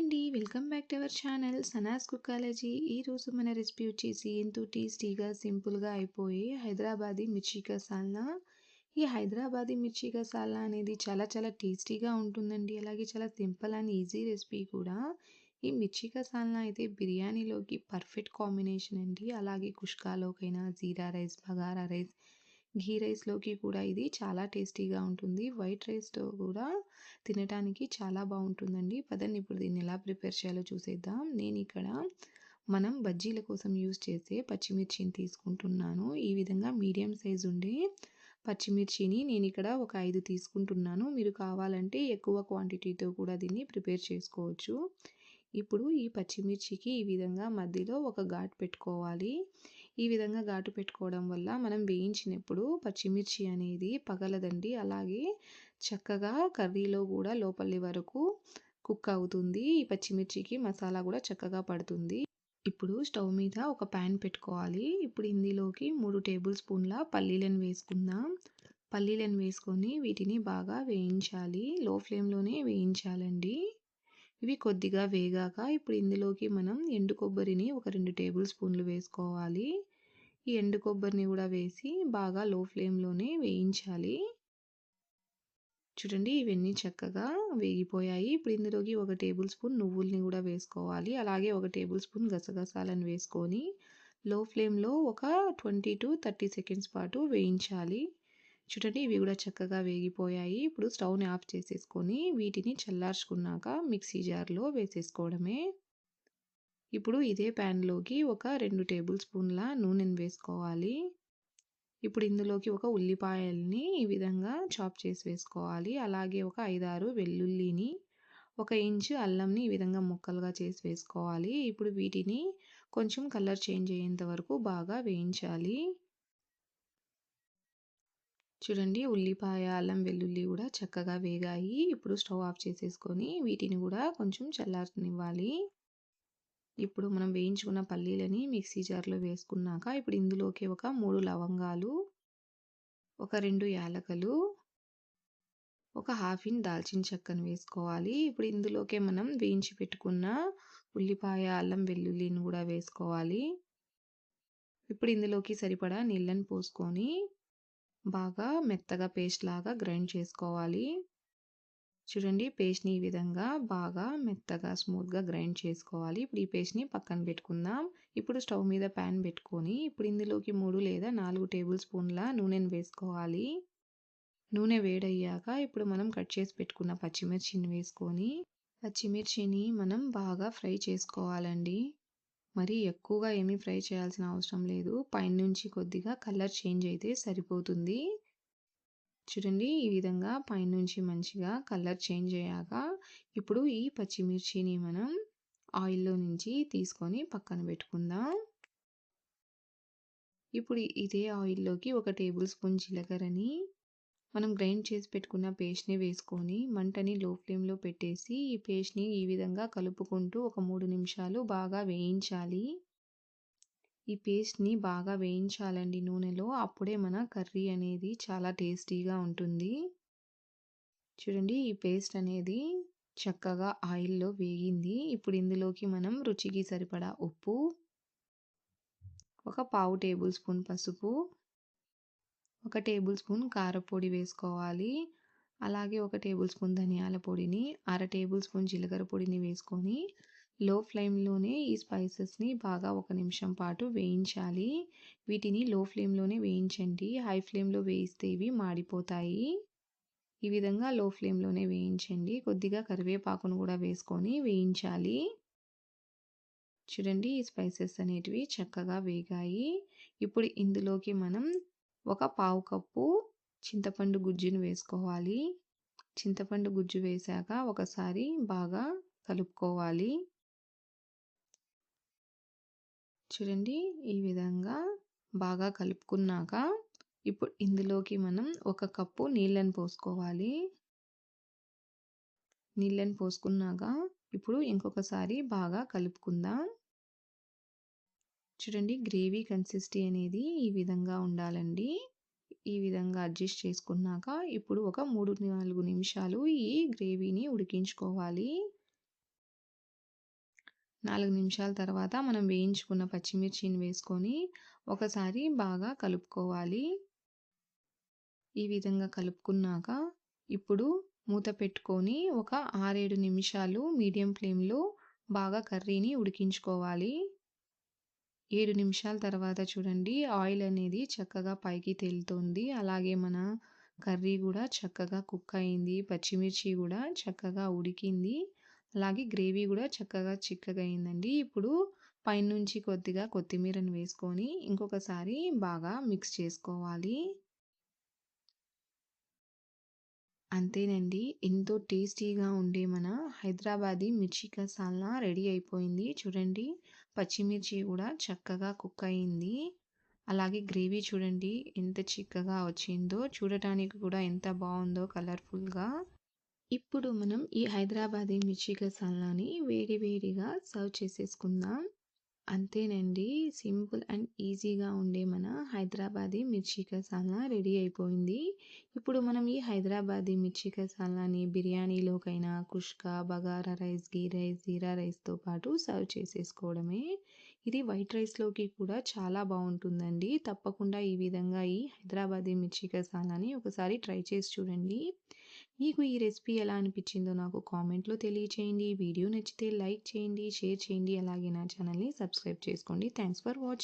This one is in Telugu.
అండి. Welcome back to our channel Sanas కుకాలజీ. ఈరోజు మన రెసిపీ వచ్చేసి ఎంతో టేస్టీగా, సింపుల్‌గా అయిపోయే హైదరాబాదీ మిర్చి కసాలా. ఈ హైదరాబాదీ మిర్చి కసాలా అనేది చాలా చాలా టేస్టీగా ఉంటుందండి. అలాగే చాలా సింపుల్ అండ్ ఈజీ రెసిపీ కూడా. ఈ మిర్చి కసాలా అయితే బిర్యానీలోకి పర్ఫెక్ట్ కాంబినేషన్ అండి. అలాగే కుష్కాలోకైనా, జీరా రైస్, బగారా రైస్, ఘీ రైస్‌లోకి కూడా ఇది చాలా టేస్టీగా ఉంటుంది. వైట్ రైస్‌తో కూడా తినటానికి చాలా బాగుంటుందండి. పదండి ఇప్పుడు దీన్ని ఎలా ప్రిపేర్ చేయాలో చూసేద్దాం. నేను ఇక్కడ మనం బజ్జీల కోసం యూజ్ చేసే పచ్చిమిర్చిని తీసుకుంటున్నాను. ఈ విధంగా మీడియం సైజ్ ఉండే పచ్చిమిర్చిని నేను ఇక్కడ ఒక 5 తీసుకుంటున్నాను. మీరు కావాలంటే ఎక్కువ క్వాంటిటీతో కూడా దీన్ని ప్రిపేర్ చేసుకోవచ్చు. ఇప్పుడు ఈ పచ్చిమిర్చికి ఈ విధంగా మధ్యలో ఒక ఘాటు పెట్టుకోవాలి. ఈ విధంగా ఘాటు పెట్టుకోవడం వల్ల మనం వేయించినప్పుడు పచ్చిమిర్చి అనేది పగలదండి. అలాగే చక్కగా కర్రీలో కూడా లోపలి వరకు కుక్ అవుతుంది. ఈ పచ్చిమిర్చికి మసాలా కూడా చక్కగా పడుతుంది. ఇప్పుడు స్టవ్ మీద ఒక ప్యాన్ పెట్టుకోవాలి. ఇప్పుడు ఇందులోకి 3 టేబుల్ స్పూన్ల పల్లీలను వేసుకుందాం. పల్లీలను వేసుకొని వీటిని బాగా వేయించాలి. లో ఫ్లేమ్లోనే వేయించాలండి. ఇవి కొద్దిగా వేగాక ఇప్పుడు ఇందులోకి మనం ఎండు కొబ్బరిని ఒక 2 టేబుల్ స్పూన్లు వేసుకోవాలి. ఈ ఎండు కొబ్బరిని కూడా వేసి బాగా లో ఫ్లేమ్లోనే వేయించాలి. చూడండి ఇవన్నీ చక్కగా వేగిపోయాయి. ఇప్పుడు ఇందులోకి ఒక టేబుల్ స్పూన్ నువ్వుల్ని కూడా వేసుకోవాలి. అలాగే ఒక టేబుల్ స్పూన్ గసగసాలను వేసుకొని లో ఫ్లేమ్లో ఒక 20 to 30 సెకండ్స్ పాటు వేయించాలి. చూడండి ఇవి కూడా చక్కగా వేగిపోయాయి. ఇప్పుడు స్టవ్ని ఆఫ్ చేసేసుకొని వీటిని చల్లార్చుకున్నాక మిక్సీ జార్లో వేసేసుకోవడమే. ఇప్పుడు ఇదే ప్యాన్లోకి ఒక 2 టేబుల్ స్పూన్ల నూనెను వేసుకోవాలి. ఇప్పుడు ఇందులోకి ఒక ఉల్లిపాయల్ని ఈ విధంగా చాప్ చేసి వేసుకోవాలి. అలాగే ఒక 5-6 వెల్లుల్లిని, 1 ఇంచు అల్లంని ఈ విధంగా ముక్కలుగా చేసి వేసుకోవాలి. ఇప్పుడు వీటిని కొంచెం కలర్ చేంజ్ అయ్యేంత వరకు బాగా వేయించాలి. చూడండి ఉల్లిపాయ, అల్లం, వెల్లుల్లి కూడా చక్కగా వేగాయి. ఇప్పుడు స్టవ్ ఆఫ్ చేసేసుకొని వీటిని కూడా కొంచెం చల్లారనివ్వాలి. ఇప్పుడు మనం వేయించుకున్న పల్లీలని మిక్సీ జార్లో వేసుకున్నాక ఇప్పుడు ఇందులోకి ఒక 3 లవంగాలు, ఒక 2 యాలకులు, ఒక హాఫ్ ఇంచ్ దాల్చిన చెక్కను వేసుకోవాలి. ఇప్పుడు ఇందులోకే మనం వేయించి పెట్టుకున్న ఉల్లిపాయ, అల్లం, వెల్లుల్లిని కూడా వేసుకోవాలి. ఇప్పుడు ఇందులోకి సరిపడా నీళ్ళని పోసుకొని బాగా మెత్తగా పేస్ట్ లాగా గ్రైండ్ చేసుకోవాలి. చూడండి పేస్ట్ని ఈ విధంగా బాగా మెత్తగా స్మూత్గా గ్రైండ్ చేసుకోవాలి. ఇప్పుడు ఈ పేస్ట్ని పక్కన పెట్టుకుందాం. ఇప్పుడు స్టవ్ మీద ప్యాన్ పెట్టుకొని ఇప్పుడు ఇందులోకి 3 లేదా 4 టేబుల్ స్పూన్ల నూనెను వేసుకోవాలి. నూనె వేడయ్యాక ఇప్పుడు మనం కట్ చేసి పెట్టుకున్న పచ్చిమిర్చిని వేసుకొని పచ్చిమిర్చిని మనం బాగా ఫ్రై చేసుకోవాలండి. మరి ఎక్కువగా ఏమీ ఫ్రై చేయాల్సిన అవసరం లేదు. పైనుంచి కొద్దిగా కలర్ చేంజ్ అయితే సరిపోతుంది. చూడండి ఈ విధంగా పైనుంచి మంచిగా కలర్ చేంజ్ అయ్యాక ఇప్పుడు ఈ పచ్చిమిర్చిని మనం ఆయిల్లో నుంచి తీసుకొని పక్కన పెట్టుకుందాం. ఇప్పుడు ఇదే ఆయిల్లోకి ఒక టేబుల్ స్పూన్ జీలకర్రని మనం గ్రైండ్ చేసి పెట్టుకున్న పేస్ట్ని వేసుకొని మంటని లో ఫ్లేమ్లో పెట్టేసి ఈ పేస్ట్ని ఈ విధంగా కలుపుకుంటూ ఒక 3 నిమిషాలు బాగా వేయించాలి. ఈ పేస్ట్ని బాగా వేయించాలండి నూనెలో. అప్పుడే మన కర్రీ అనేది చాలా టేస్టీగా ఉంటుంది. చూడండి ఈ పేస్ట్ అనేది చక్కగా ఆయిల్లో వేగింది. ఇప్పుడు ఇందులోకి మనం రుచికి సరిపడా ఉప్పు, ఒక పావు టేబుల్ స్పూన్ పసుపు, ఒక టేబుల్ స్పూన్ కారపొడి వేసుకోవాలి. అలాగే ఒక టేబుల్ స్పూన్ ధనియాల పొడిని, అర టేబుల్ స్పూన్ జీలకర్ర పొడిని వేసుకొని లో ఫ్లేమ్లోనే ఈ స్పైసెస్ని బాగా 1 నిమిషం పాటు వేయించాలి. వీటిని లో ఫ్లేమ్లోనే వేయించండి. హై ఫ్లేమ్లో వేయిస్తే ఇవి మాడిపోతాయి. ఈ విధంగా లో ఫ్లేమ్లోనే వేయించండి. కొద్దిగా కరివేపాకును కూడా వేసుకొని వేయించాలి. చూడండి ఈ స్పైసెస్ అనేటివి చక్కగా వేగాయి. ఇప్పుడు ఇందులోకి మనం ఒక పావు కప్పు చింతపండు గుజ్జును వేసుకోవాలి. చింతపండు గుజ్జు వేశాక ఒకసారి బాగా కలుపుకోవాలి. చూడండి ఈ విధంగా బాగా కలుపుకున్నాక ఇప్పుడు ఇందులోకి మనం ఒక కప్పు నీళ్ళని పోసుకోవాలి. నీళ్ళని పోసుకున్నాక ఇప్పుడు ఇంకొకసారి బాగా కలుపుకుందాం. చూడండి గ్రేవీ కన్సిస్టెన్సీ అనేది ఈ విధంగా ఉండాలండి. ఈ విధంగా అడ్జస్ట్ చేసుకున్నాక ఇప్పుడు ఒక 3-4 నిమిషాలు ఈ గ్రేవీని ఉడికించుకోవాలి. 4 నిమిషాల తర్వాత మనం వేయించుకున్న పచ్చిమిర్చిని వేసుకొని ఒకసారి బాగా కలుపుకోవాలి. ఈ విధంగా కలుపుకున్నాక ఇప్పుడు మూత పెట్టుకొని ఒక 6, 7 నిమిషాలు మీడియం ఫ్లేమ్‌లో బాగా కర్రీని ఉడికించుకోవాలి. 7 నిమిషాల తర్వాత చూడండి ఆయిల్ అనేది చక్కగా పైకి తేలుతుంది. అలాగే మన కర్రీ గూడా చక్కగా కుక్ అయింది. పచ్చిమిర్చి గూడా చక్కగా ఉడికింది. అలాగే గ్రేవీ గూడా చక్కగా చిక్కగా అయిందండి. ఇప్పుడు పైనుంచి కొద్దిగా కొత్తిమీరను వేసుకొని ఇంకొకసారి బాగా మిక్స్ చేసుకోవాలి. అంతేనండి. ఎంతో టేస్టీగా ఉండే మన హైదరాబాదీ మిర్చి కసాలా రెడీ అయిపోయింది. చూడండి పచ్చిమిర్చి గూడా చక్కగా కుక్ అయింది. అలాగే గ్రేవీ చూడండి ఎంత చిక్కగా వచ్చిందో, చూడటానికి కూడా ఎంత బావుందో కలర్‌ఫుల్‌గా. ఇప్పుడు మనం ఈ హైదరాబాదీ మిర్చి కసాలాని వేడి వేడిగా సర్వ్ చేసేసుకుందాం. అంతేనండి. సింపుల్ అండ్ ఈజీగా ఉండే మన హైదరాబాదీ మిర్చి కసాలా రెడీ అయిపోయింది. ఇప్పుడు మనం ఈ హైదరాబాదీ మిర్చి కసాలాని బిర్యానీలోకైనా, కుష్కా, బగారా రైస్, ఘీ రైస్, జీరా రైస్‌తో పాటు సర్వ్ చేసేసుకోవడమే. ఇది వైట్ రైస్‌లోకి కూడా చాలా బావుంటుందండి. తప్పకుండా ఈ విధంగా ఈ హైదరాబాదీ మిర్చి కసాలాని ఒకసారి ట్రై చేసి చూడండి. మీకు ఈ రెసిపీ ఎలా అనిపించిందో నాకు కామెంట్‌లో తెలియచేయండి. వీడియో నచ్చితే లైక్ చేయండి, షేర్ చేయండి. అలాగే నా ఛానల్‌ని సబ్స్క్రైబ్ చేసుకోండి. Thanks for watching.